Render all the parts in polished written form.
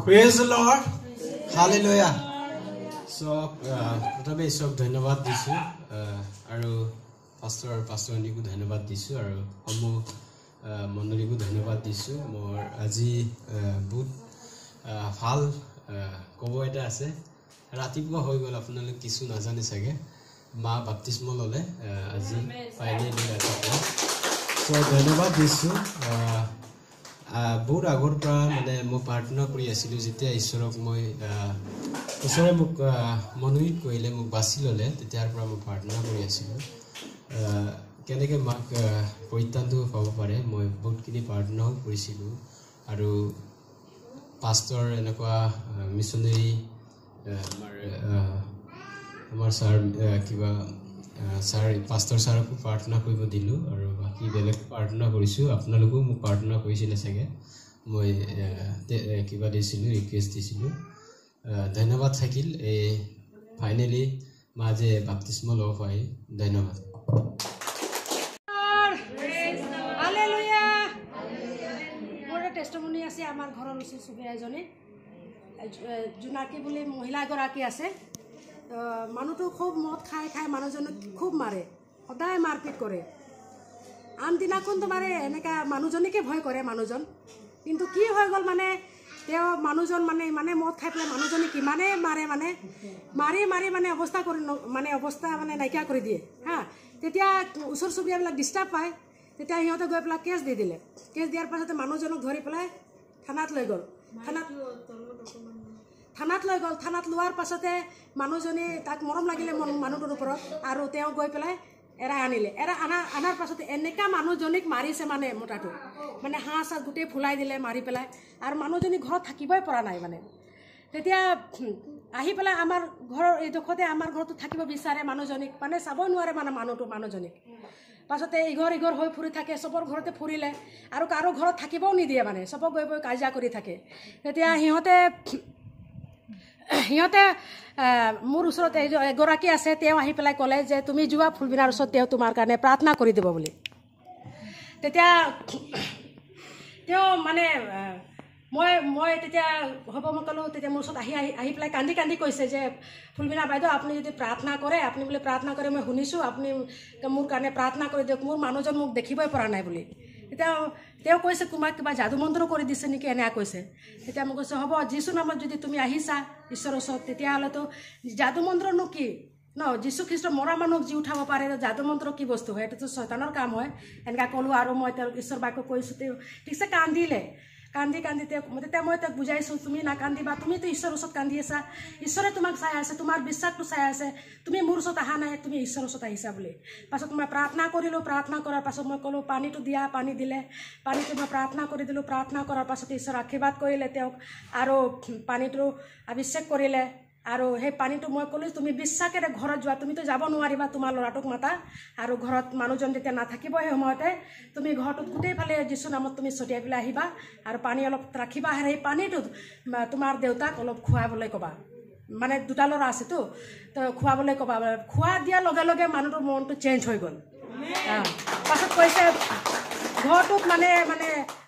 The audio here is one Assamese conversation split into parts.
Praise the Lord. Hallelujah. So, প্ৰথমে ঈশ্বৰক ধন্যবাদ দিছোঁ আৰু pastor নিকো ধন্যবাদ দিছোঁ আৰু সমূহ মণ্ডলীকো ধন্যবাদ দিছোঁ। মোৰ আজি বহুত ভাল ক'ব এটা আছে। ৰাতিপুৱা হৈ গ'ল, আপোনালোক কিছু নাজানে চাগে, মা বাপ্তিস্ম ল'লে আজি ফাইনেলি ৰাতিপুৱা। চ' ধন্যবাদ দিছোঁ। বহুত আগৰ পৰা মানে মই প্ৰাৰ্থনা কৰি আছিলোঁ, যেতিয়া ঈশ্বৰক মই ঈশ্বৰে মোক মনোনীত কৰিলে, মোক বাছি ল'লে, তেতিয়াৰ পৰা মই প্ৰাৰ্থনা কৰি আছিলোঁ কেনেকৈ মাক পৰিত্ৰাণটো পাব পাৰে। মই বহুতখিনি প্ৰাৰ্থনাও কৰিছিলোঁ আৰু পাষ্টৰ এনেকুৱা মিছনেৰী আমাৰ ছাৰ কিবা ছাৰ পাষ্টৰ ছাৰকো প্ৰাৰ্থনা কৰিব দিলোঁ আৰু বাকী বেলেগ প্ৰাৰ্থনা কৰিছোঁ। আপোনালোকেও মোক প্ৰাৰ্থনা কৰিছিলে চাগে, মই কিবা দিছিলোঁ, ৰিকুৱেষ্ট দিছিলোঁ। ধন্যবাদ থাকিল এই ফাইনেলি মা যে বাপ্তিস্ম ল'ব পাৰি। ধন্যবাদ। মোৰ টেষ্টমনি আছে আমাৰ ঘৰৰ ওচৰ চুবুৰীয়া এজনী জোনাকী বুলি মহিলা এগৰাকী আছে। মানুহটো খুব মদ খাই মানুহজনক খুব মাৰে, সদায় মাৰপিট কৰে। আনদিনাখনতো মাৰে, এনেকুৱা মানুহজনীকে ভয় কৰে মানুহজন। কিন্তু কি হৈ গ'ল মানে তেওঁ মানুহজন মানে মদ খাই পেলাই মানুহজনীক ইমানেই মাৰে, মাৰি অৱস্থা কৰি অৱস্থা নাইকিয়া কৰি দিয়ে হা। তেতিয়া ওচৰ চুবুৰীয়াবিলাক ডিষ্টাৰ্ব পায়, তেতিয়া সিহঁতে গৈ পেলাই কেছ দি দিলে। কেছ দিয়াৰ পাছতে মানুহজনক ধৰি পেলাই থানাত লৈ গ'ল। থানাত লোৱাৰ পাছতে মানুহজনী তাক মৰম লাগিলে মানুহটোৰ ওপৰত, আৰু তেওঁ গৈ পেলাই এৰাই আনিলে। আনাৰ পাছতে এনেকুৱা মানুহজনীক মাৰিছে মোটাটো হাঁহ চাহ গোটেই ফুলাই দিলে মাৰি পেলাই, আৰু মানুহজনী ঘৰত থাকিবই পৰা নাই তেতিয়া আহি পেলাই আমাৰ ঘৰৰ এইডোখৰতে আমাৰ ঘৰতো থাকিব বিচাৰে মানুহজনীক, চাব নোৱাৰে মানুহজনীক। পাছতে ইঘৰ হৈ ফুৰি থাকে, চবৰ ঘৰতে ফুৰিলে আৰু কাৰো ঘৰত থাকিবও নিদিয়ে, চবক গৈ কাজিয়া কৰি থাকে। তেতিয়া সিহঁতে মোৰ ওচৰত এগৰাকী আছে, তেওঁ আহি পেলাই ক'লে যে তুমি যোৱা ফুলবিনাৰ ওচৰত, তেওঁ তোমাৰ কাৰণে প্ৰাৰ্থনা কৰি দিব বুলি। তেতিয়া তেওঁ মই তেতিয়া হ'ব মই ক'লোঁ, তেতিয়া মোৰ ওচৰত আহি পেলাই কান্দি কৈছে যে ফুলবিনা বাইদেউ, আপুনি যদি প্ৰাৰ্থনা কৰে, আপুনি বোলে প্ৰাৰ্থনা কৰে, মই শুনিছোঁ, আপুনি মোৰ কাৰণে প্ৰাৰ্থনা কৰি দিয়ক, মোৰ মানুহজন মোক দেখিবই পৰা নাই বুলি। তেতিয়া তেওঁ কৈছে তোমাক কিবা যাদু মন্ত্ৰ কৰি দিছে নেকি, এনেকৈ কৈছে। তেতিয়া মই কৈছোঁ হ'ব, যীশু নামত যদি তুমি আহিছা ঈশ্বৰৰ ওচৰত, তেতিয়াহ'লেতো যাদু মন্ত্ৰনো কি যীশু খ্ৰীষ্ট মৰা মানুহক যি উঠাব পাৰে, যাদু মন্ত্ৰ কি বস্তু হয়, এইটোতো শয়তানৰ কাম হয়, এনেকৈ ক'লোঁ। আৰু মই তেওঁক ঈশ্বৰ বাক্য কৈছোঁ, তেওঁ ঠিকছে কান্দিলে। তেতিয়া মই তেওঁক বুজাইছোঁ, তুমি নাকান্দিবা, তুমিতো ঈশ্বৰৰ ওচৰত কান্দি আছা, ঈশ্বৰে তোমাক চাই আছে, তোমাৰ বিশ্বাসটো চাই আছে, তুমি মোৰ ওচৰত অহা নাই, তুমি ঈশ্বৰৰ ওচৰত আহিছা বুলি। পাছত মই প্ৰাৰ্থনা কৰিলোঁ। প্ৰাৰ্থনা কৰাৰ পাছত মই ক'লোঁ পানীটো দিয়া, পানী দিলে, পানীটো মই প্ৰাৰ্থনা কৰি দিলোঁ। প্ৰাৰ্থনা কৰাৰ পাছত ঈশ্বৰ আশীৰ্বাদ কৰিলে তেওঁক, আৰু পানীটো অভিষেক কৰিলে। আৰু সেই পানীটো মই ক'লোঁ তুমি বিশ্বাসেৰে ঘৰত যোৱা, তুমিতো যাব নোৱাৰিবা, তোমাৰ ল'ৰাটোক মাতা, আৰু ঘৰত মানুহজন যেতিয়া নাথাকিব সেই সময়তে তুমি ঘৰটোত গোটেইফালে যীশু নামত তুমি ছটিয়াই পেলাই আহিবা, আৰু পানী অলপ ৰাখিবা, আৰু সেই পানীটোত তোমাৰ দেউতাক অলপ খুৱাবলৈ ক'বা। দুটা ল'ৰা আছেতো, তো খুৱাবলৈ ক'বা। খোৱা দিয়াৰ লগে লগে মানুহটোৰ মনটো চেঞ্জ হৈ গ'ল। পাছত কৈছে ঘৰটোত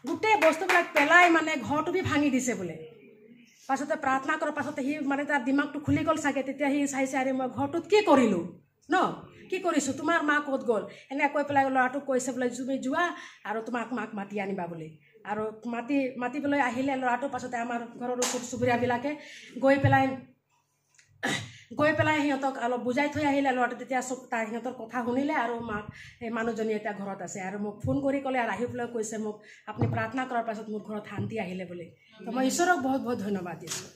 গোটেই বস্তুবিলাক পেলাই ঘৰটো বি ভাঙি দিছে বোলে। পাছতে প্ৰাৰ্থনা কৰাৰ পাছতে সি তাৰ দিমাগটো খুলি গ'ল চাগে। তেতিয়া সি চাইছে, আৰে মই ঘৰটোত কি কৰিলোঁ কি কৰিছোঁ, তোমাৰ মা ক'ত গ'ল, এনেকৈ কৈ পেলাই ল'ৰাটোক কৈছে বোলে তুমি যোৱা আৰু মাক মাতি আনিবা বুলি। আৰু মাতিবলৈ আহিলে ল'ৰাটো। পাছতে আমাৰ ঘৰৰ ওচৰ চুবুৰীয়াবিলাকে গৈ পেলাই সিহঁতক অলপ বুজাই থৈ আহিলে ল'ৰাটো। তেতিয়া সিহঁতৰ কথা শুনিলে, আৰু সেই মানুহজনী এতিয়া ঘৰত আছে, আৰু মোক ফোন কৰি ক'লে, আৰু আহি পেলাই কৈছে মোক আপুনি প্ৰাৰ্থনা কৰাৰ পাছত মোৰ ঘৰত শান্তি আহিলে বুলি। তো মই ঈশ্বৰক বহুত বহুত ধন্যবাদ দিছোঁ।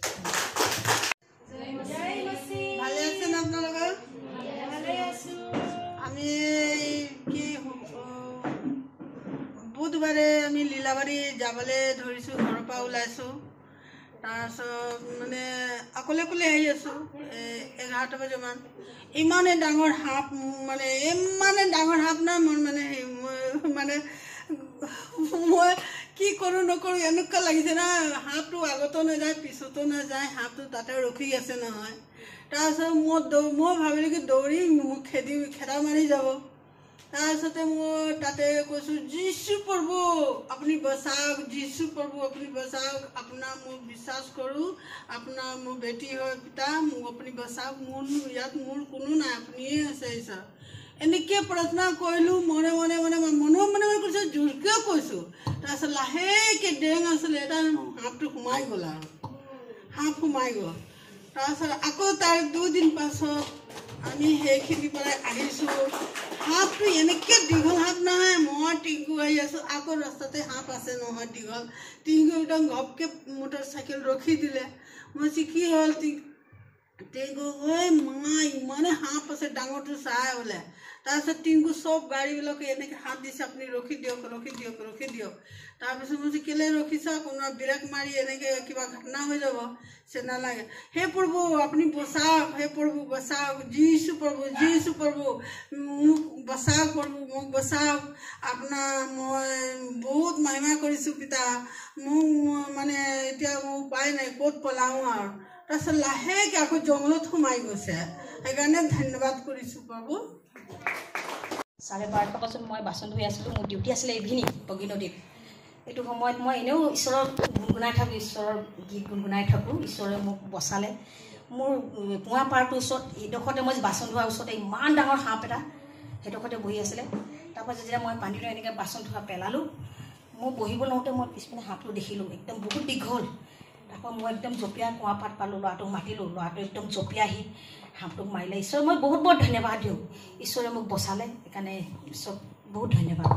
ভালে আছেনে আপোনালোকে? আমি বুধবাৰে আমি লীলাবাৰী যাবলৈ ধৰিছোঁ, ঘৰৰ পৰা ওলাইছোঁ। তাৰপিছত অকলে আহি আছোঁ 11টা বজামান। ইমানে ডাঙৰ সাপ, ইমানে ডাঙৰ সাপ না, মোৰ মই কি কৰোঁ নকৰোঁ এনেকুৱা লাগিছে না। সাপটো আগতো নাযায়, পিছতো নাযায়, সাপটো তাতে ৰখি আছে নহয়। তাৰপিছত মই ভাবিলোঁ কি দৌৰি মোক খেদা মাৰি যাব। তাৰপিছতে মই তাতে কৈছোঁ যীশু প্ৰভু আপুনি বচাওক, যীশু প্ৰভু আপুনি বচাওক, আপোনাৰ মোক বিশ্বাস কৰোঁ, আপোনাৰ মোৰ বেটি হয় পিতা, মোক আপুনি বচাওক, মোৰ ইয়াত মোৰ কোনো নাই, আপুনিয়ে আছে ঈশ্বৰ। এনেকৈ প্ৰাৰ্থনা কৰিলোঁ মনে মনে মনে মনে মনে কৈছোঁ, জোৰকৈ কৈছোঁ। তাৰপিছত লাহেকৈ ডেং আছিলে এটা সাপটো সোমাই গ'ল আৰু সাপ সোমাই গ'ল। তাৰপিছত আকৌ তাৰ 2 দিন পাছত আমি সেইখিনিৰ পৰা আহিছোঁ। সাপটো এনেকৈ দীঘল সাপ নহয়, মই টিংকু আহি আছোঁ, আকৌ ৰাস্তাতে সাপ আছে নহয় দীঘল। টিংকু একদম ঘপকৈ মটৰ চাইকেল ৰখি দিলে। মই কি হ'ল টিংকু ঐ মা ইমানে সাপ আছে ডাঙৰটো চাই বোলে। তাৰপিছত টিংকু চব গাড়ীবিলাকে এনেকৈ হাত দিছে, আপুনি ৰখি দিয়ক ৰখি দিয়ক ৰখি দিয়ক। তাৰপিছত মই কেলৈ ৰখিছা, কোনোবা ব্ৰেক মাৰি এনেকৈ কিবা ঘটনা হৈ যাব, সে নালাগে। হে প্ৰভু আপুনি বচাওক, হে প্ৰভু বচাওক, যীশু প্ৰভু যীশু প্ৰভু মোক বচাওক, প্ৰভু মোক বচাওক, আপোনাৰ মই বহুত মহিমা কৰিছোঁ পিতা, মোক মানে এতিয়া মোৰ উপায় নাই, ক'ত পলাওঁ আৰু। তাৰপিছত লাহেকৈ আকৌ জংঘলত সোমাই গৈছে। সেইকাৰণে ধন্যবাদ কৰিছোঁ প্ৰভু। 12:30 বজাত মই বাচন ধুই আছিলোঁ, মোৰ ডিউটি আছিলে ইভিনিং বগী নদীত। এইটো সময়ত মই এনেও ঈশ্বৰৰ গুণগুণাই থাকোঁ, ঈশ্বৰৰ গীত গুণগুণাই থাকোঁ। ঈশ্বৰে মোক বচালে। মোৰ কুঁৱা পাৰটোৰ ওচৰত এইডোখৰতে মই বাচন ধোৱাৰ ওচৰতে ইমান ডাঙৰ সাপ এটা সেইডোখৰতে বহি আছিলে। তাৰপৰা যেতিয়া মই পানীটো এনেকৈ বাচন ধোৱা পেলালোঁ, মই বহিব লওঁতে মই পিছপিনে সাপটো দেখিলোঁ, একদম বহুত দীঘল। তাৰপৰা মই একদম জঁপিয়াই কুঁৱা পাত পালোঁ, ল'ৰাটোক মাতিলোঁ, ল'ৰাটো একদম জঁপিয়াই আহি সাপটোক মাৰিলে। ঈশ্বৰ মই বহুত বহুত ধন্যবাদ দিওঁ, ঈশ্বৰে মোক বচালে, সেইকাৰণে ঈশ্বৰ বহুত ধন্যবাদ।